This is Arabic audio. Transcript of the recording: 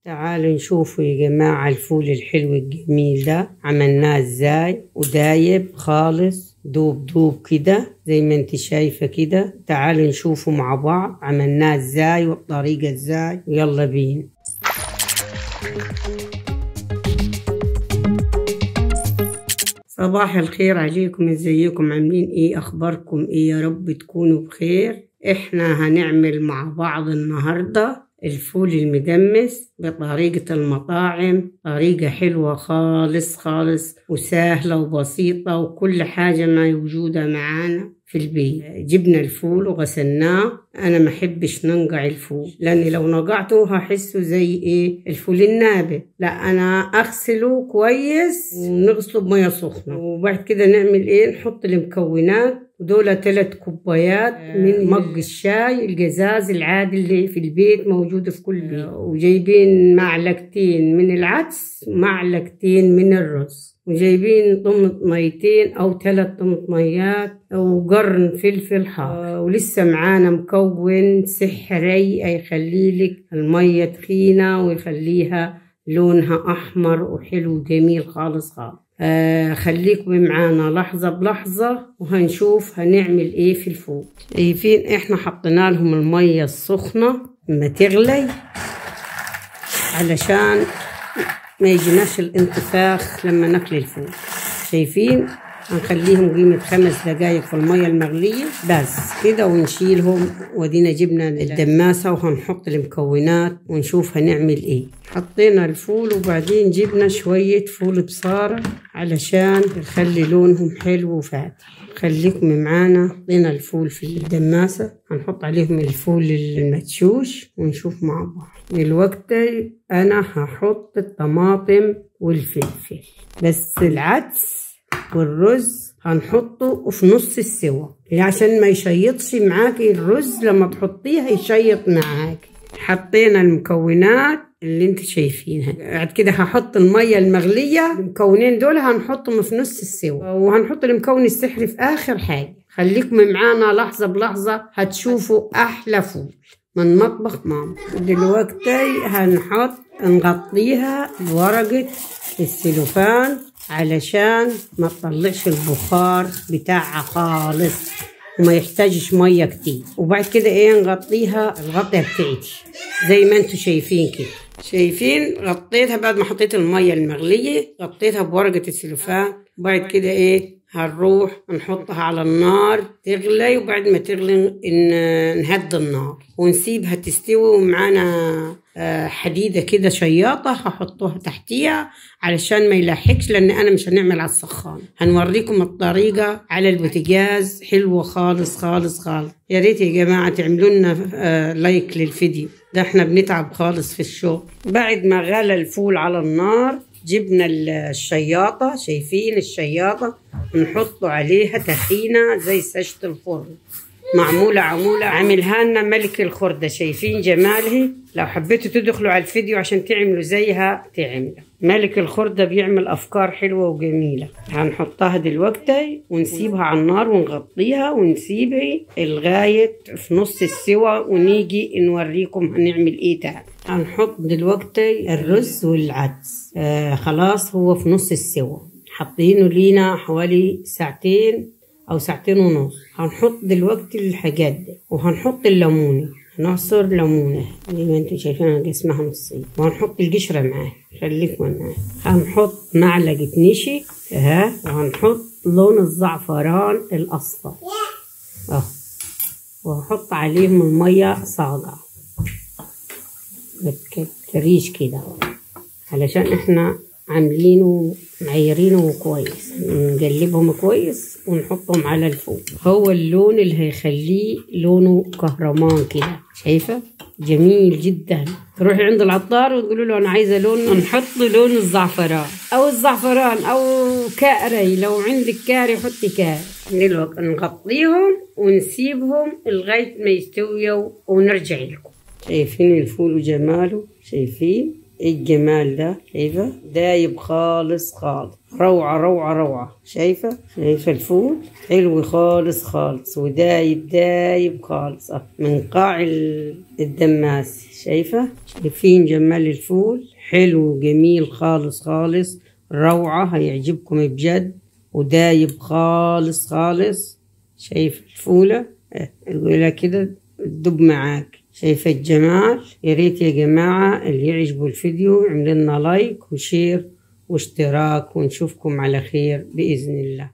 تعالوا نشوفوا يا جماعة الفول الحلو الجميل ده عملناه ازاي ودايب خالص دوب دوب كده زي ما انت شايفة كده. تعالوا نشوفوا مع بعض عملناه ازاي والطريقة ازاي. يلا بينا. صباح الخير عليكم، ازيكم عاملين ايه؟ اخباركم ايه؟ يا رب تكونوا بخير. احنا هنعمل مع بعض النهاردة الفول المدمس بطريقة المطاعم، طريقة حلوة خالص خالص وسهلة وبسيطة وكل حاجة ما موجودة معانا في البيت. جبنا الفول وغسلناه. انا ما احبش ننقع الفول لاني لو نقعته هحسه زي ايه الفول النابت. لا، انا اغسله كويس ونغسله بميه سخنه وبعد كده نعمل ايه، نحط المكونات. ودول 3 كوبايات من مج الشاي الجزاز العادي اللي في البيت موجود في كل بيت، وجايبين معلقتين من العدس ومعلقتين من الرز، وجايبين طماطميتين او 3 طماطميات وقرن فلفل حار. ولسه معانا مكون سحري هيخليلك المية تخينة ويخليها لونها احمر وحلو جميل خالص خالص. خليكم معانا لحظة بلحظة وهنشوف هنعمل ايه في الفول. شايفين احنا حطينا لهم المية السخنة ما تغلي علشان ما يجيناش الانتفاخ لما ناكل الفول. شايفين هنخليهم قيمة 5 دقايق في المية المغلية بس كده ونشيلهم. ودينا جبنا الدماسة وهنحط المكونات ونشوف هنعمل ايه. حطينا الفول وبعدين جبنا شوية فول بصارة علشان نخلي لونهم حلو وفاتح. خليكم معانا. حطينا الفول في الدماسة، هنحط عليهم الفول المدشوش ونشوف مع بعض. دلوقتي انا هحط الطماطم والفلفل بس. العدس والرز هنحطه في نص السوا عشان ما يشيطش معاكي الرز، لما تحطيه هيشيط معاكي. حطينا المكونات اللي انت شايفينها. بعد كده هحط المية المغلية. المكونين دول هنحطهم في نص السوا وهنحط المكون السحري في اخر حاجة. خليكم معانا لحظة بلحظة هتشوفوا احلى فول من مطبخ ماما. دلوقتي نغطيها بورقة السلوفان علشان ما تطلعش البخار بتاعها خالص وما يحتاجش ميه كتير. وبعد كده ايه نغطيها الغطية بتاعتي زي ما انتوا شايفين كده. شايفين غطيتها بعد ما حطيت الميه المغليه، غطيتها بورقة السلوفان. وبعد كده ايه هنروح نحطها على النار تغلي، وبعد ما تغلي نهدي النار ونسيبها تستوي. ومعانا حديدة كده شياطة هحطوها تحتيها علشان ما يلاحقش، لان انا مش هنعمل على السخان. هنوريكم الطريقة على البوتاجاز حلوة خالص خالص خالص. يا ريت يا جماعة تعملوا لنا لايك للفيديو ده، احنا بنتعب خالص في الشغل. بعد ما غلى الفول على النار جبنا الشياطة. شايفين الشياطة نحط عليها تخينة زي ساشة الفرن، معمولة عملها لنا ملك الخردة. شايفين جمالها؟ لو حبيتوا تدخلوا على الفيديو عشان تعملوا زيها تعملوا. ملك الخردة بيعمل أفكار حلوة وجميلة. هنحطها دلوقتي ونسيبها على النار ونغطيها ونسيبها لغاية في نص السوا ونيجي نوريكم هنعمل ايه تاني. هنحط دلوقتي الرز والعدس. خلاص هو في نص السوا، حاطينه لينا حوالي 2 أو 2.5 ساعة. هنحط دلوقتي الحاجات دي وهنحط الليمونة. هنعصر ليمونة زي ما انتوا شايفين انا قسمها نصين، وهنحط القشرة معاه. خليكم معاه. هنحط معلقة نشا وهنحط لون الزعفران الأصفر وهحط عليهم المية صاغة بتكتريش كده علشان احنا عاملينه معيرينه كويس. نقلبهم كويس ونحطهم على الفول. هو اللون اللي هيخليه لونه كهرمان كده، شايفه؟ جميل جدا. تروحي عند العطار وتقولوا له انا عايزه لون، نحط لون الزعفران او كاري. لو عندك كاري حطي كاري. دلوقتي نغطيهم ونسيبهم لغايه ما يستويوا ونرجع لكم. شايفين الفول وجماله؟ شايفين ايه الجمال ده، شايفة دايب خالص خالص، روعة روعة روعة. شايفة الفول حلو خالص خالص ودايب دايب خالص من قاع الدماس. شايفين جمال الفول، حلو جميل خالص خالص، روعة، هيعجبكم بجد ودايب خالص خالص. شايف الفولة القولها كده تدب معاك. شايفة الجمال؟ يا ريت يا جماعة اللي يعجبوا الفيديو يعمل لنا لايك وشير واشتراك، ونشوفكم على خير بإذن الله.